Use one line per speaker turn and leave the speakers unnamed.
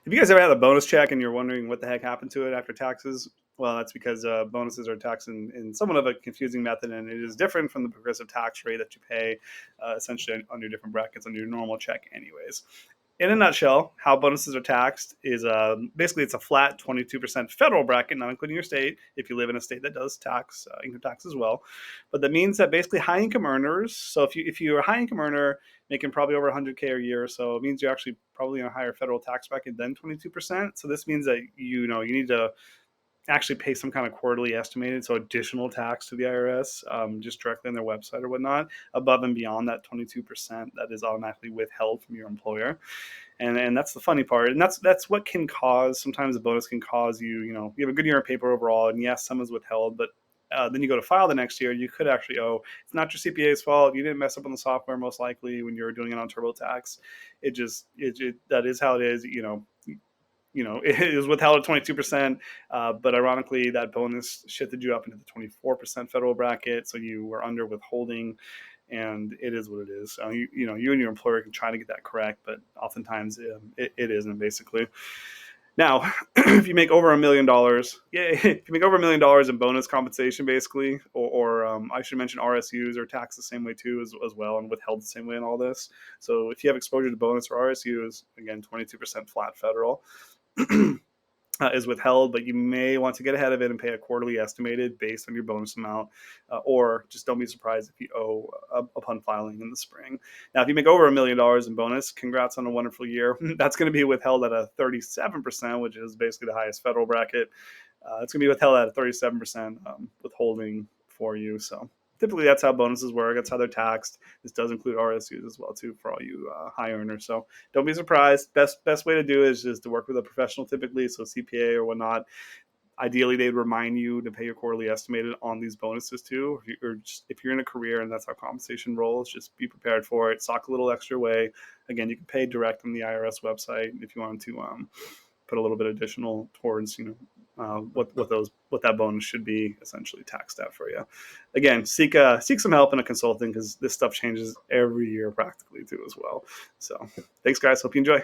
Have you guys ever had a bonus check and you're wondering what the heck happened to it after taxes? Well, that's because bonuses are taxed in somewhat of a confusing method, and it is different from the progressive tax rate that you pay essentially on your different brackets on your normal check anyways. In a nutshell, how bonuses are taxed is basically it's a flat 22% federal bracket, not including your state, if you live in a state that does tax income tax as well. But that means that basically high income earners, so if you're a high income earner making probably over 100K a year, so it means you're actually probably in a higher federal tax bracket than 22%. So this means that you need to actually pay some kind of quarterly estimated, so additional tax to the IRS, just directly on their website or whatnot, above and beyond that 22% that is automatically withheld from your employer. And that's the funny part, and that's what can cause, sometimes a bonus can cause you have a good year of paper overall, and yes, some is withheld, but then you go to file the next year, you could actually owe. It's not your CPA's fault. You didn't mess up on the software most likely when you were doing it on TurboTax. That is how it is. It is withheld at 22%, but ironically, that bonus shifted you up into the 24% federal bracket, so you were under withholding, and it is what it is. You and your employer can try to get that correct, but oftentimes it isn't, basically. Now, if you make over $1 million, if you make over $1 million in bonus compensation, basically, or I should mention RSUs are taxed the same way too, as well, and withheld the same way in all this. So if you have exposure to bonus or RSUs, again, 22% flat federal. Is withheld, but you may want to get ahead of it and pay a quarterly estimated based on your bonus amount, or just don't be surprised if you owe upon filing in the spring. Now, if you make over $1 million in bonus, congrats on a wonderful year. That's going to be withheld at a 37%, which is basically the highest federal bracket. It's going to be withheld at a 37% withholding for you. So typically that's how bonuses work. That's how they're taxed. This does include RSUs as well too for all you high earners. So don't be surprised. Best way to do it is just to work with a professional typically, so CPA or whatnot. Ideally, they'd remind you to pay your quarterly estimated on these bonuses too. If you're in a career and that's how compensation rolls, just be prepared for it. Sock a little extra away. Again, you can pay direct from the IRS website if you want to put a little bit additional towards what that bonus should be essentially taxed at for you. Again, seek some help in a consulting, because this stuff changes every year practically too as well. So thanks guys, hope you enjoy.